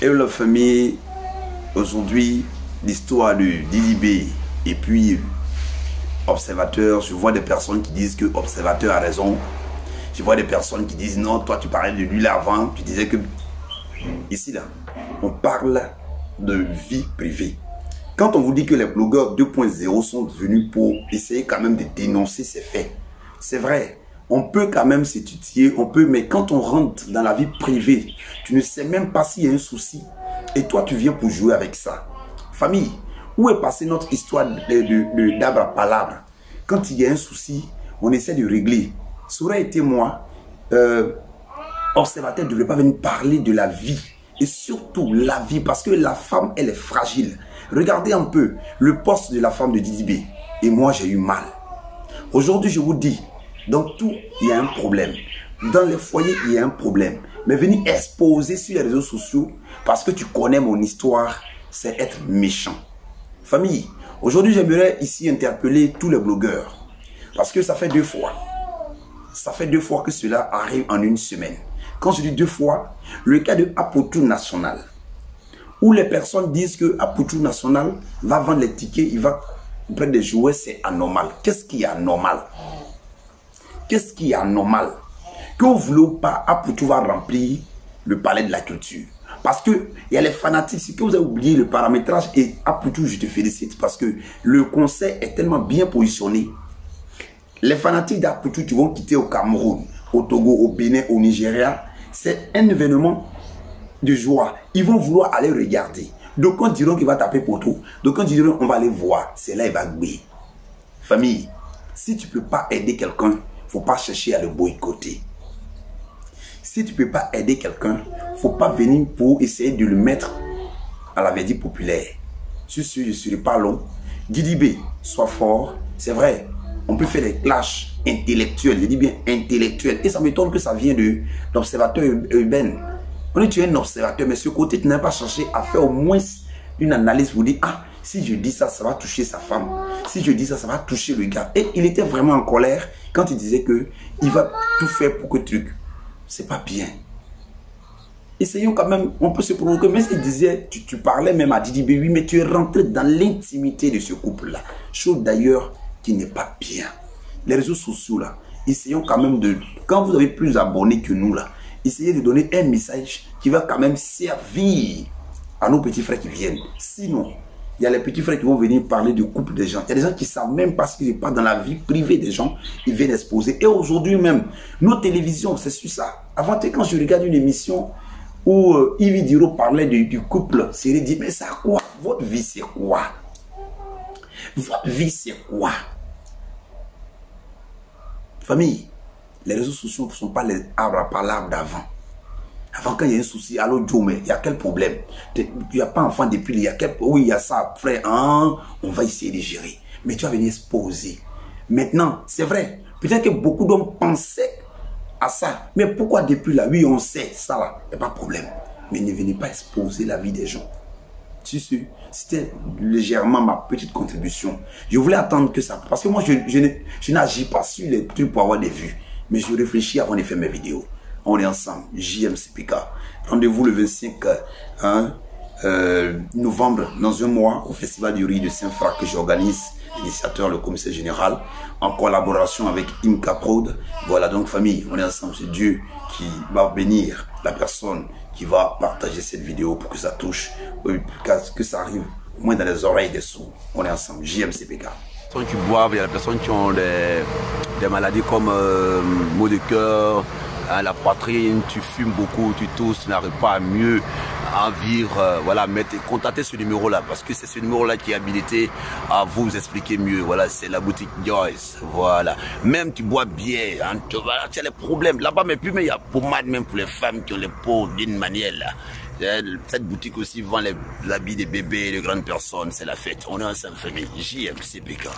Et la famille, aujourd'hui, l'histoire de Didi et puis Observateur, je vois des personnes qui disent que Observateur a raison. Je vois des personnes qui disent non, toi tu parlais de lui là avant, tu disais que... Ici là, on parle de vie privée. Quand on vous dit que les blogueurs 2.0 sont venus pour essayer quand même de dénoncer ces faits, c'est vrai. On peut quand même s'étudier, on peut, mais quand on rentre dans la vie privée, tu ne sais même pas s'il y a un souci. Et toi, tu viens pour jouer avec ça. Famille, où est passée notre histoire d'arbre à palabre? Quand il y a un souci, on essaie de régler. Ça aurait été moi, Observateur ne devrait pas venir parler de la vie. Et surtout la vie, parce que la femme, elle est fragile. Regardez un peu le poste de la femme de Didi B. Et moi, j'ai eu mal. Aujourd'hui, je vous dis, dans tout, il y a un problème. Dans les foyers, il y a un problème. Mais venir exposer sur les réseaux sociaux parce que tu connais mon histoire, c'est être méchant. Famille, aujourd'hui, j'aimerais ici interpeller tous les blogueurs. Parce que ça fait 2 fois. Ça fait 2 fois que cela arrive en une semaine. Quand je dis 2 fois, le cas de Apotou National, où les personnes disent que Apotou National va vendre les tickets, il va prendre des jouets, c'est anormal. Qu'est-ce qui est anormal? Qu'est-ce qui est anormal? Que vous voulez ou pas, Apotou va remplir le palais de la culture. Parce que il y a les fanatiques, c'est que vous avez oublié le paramétrage et Apotou, je te félicite parce que le conseil est tellement bien positionné. Les fanatiques d'Apotou qui vont quitter au Cameroun, au Togo, au Bénin, au Nigeria, c'est un événement de joie. Ils vont vouloir aller regarder. D'aucuns diront qu'il va taper poteau. D'aucuns diront on va aller voir. C'est là il va gouer. Famille, si tu ne peux pas aider quelqu'un, il ne faut pas chercher à le boycotter. Si tu ne peux pas aider quelqu'un, il ne faut pas venir pour essayer de le mettre à la verdict populaire. Sur ce, je ne serai pas long. Didi B, sois fort. C'est vrai, on peut faire des clashs intellectuels. Je dis bien intellectuels. Et ça m'étonne que ça vienne de l'observateur urbain. On est un observateur, mais ce côté, tu n'as pas cherché à faire au moins une analyse pour dire, ah, si je dis ça, ça va toucher sa femme. Si je dis ça, ça va toucher le gars. Et il était vraiment en colère quand il disait que il va tout faire pour que truc. C'est pas bien. Essayons quand même, on peut se provoquer. Mais il disait, tu parlais même à Didi B, oui, mais tu es rentré dans l'intimité de ce couple-là. Chose d'ailleurs qui n'est pas bien. Les réseaux sociaux là, essayons quand même de, quand vous avez plus d'abonnés que nous là, essayez de donner un message qui va quand même servir à nos petits frères qui viennent. Sinon, il y a les petits frères qui vont venir parler du couple des gens. Il y a des gens qui savent même pas ce qui se passe dans la vie privée des gens. Ils viennent exposer. Et aujourd'hui même, nos télévisions, c'est sur ça. Avant, quand je regarde une émission où Yves Diro parlait du couple, c'est dit, mais ça quoi? Votre vie c'est quoi? Votre vie c'est quoi? Famille, les réseaux sociaux ne sont pas les arbres à palabre d'avant. Avant, quand il y a un souci, allô, Joe, mais il y a quel problème? Il n'y a pas enfant depuis, il y a quel... Oui, il y a ça, frère, hein? On va essayer de gérer. Mais tu vas venir exposer. Maintenant, c'est vrai, peut-être que beaucoup d'hommes pensaient à ça. Mais pourquoi depuis là? Oui, on sait, ça là, il n'y a pas de problème. Mais ne venez pas exposer la vie des gens. C'était légèrement ma petite contribution. Je voulais attendre que ça... Parce que moi, je n'agis pas sur les trucs pour avoir des vues. Mais je réfléchis avant de faire mes vidéos. On est ensemble, JMCPK. Rendez-vous le 25 novembre, dans un mois, au Festival du riz de Saint-Frac que j'organise, l'initiateur, le commissaire général, en collaboration avec Imka Prod. Voilà donc famille, on est ensemble, c'est Dieu qui va bénir la personne qui va partager cette vidéo pour que ça touche, que ça arrive au moins dans les oreilles des sourds. On est ensemble, JMCPK. Les personnes qui boivent, il y a des personnes qui ont des maladies comme maux de cœur, la poitrine, tu fumes beaucoup, tu tousses, tu n'arrives pas à mieux en vivre, voilà, contactez ce numéro-là, parce que c'est ce numéro-là qui est habilité à vous expliquer mieux. Voilà, c'est la boutique Joyce, voilà. Même tu bois bien, hein, tu as les problèmes là-bas, mais puis il y a pommade même pour les femmes qui ont les peaux d'une manière là. Cette boutique aussi vend les habits des bébés et de grandes personnes, c'est la fête. On est ensemble famille, JMCPK.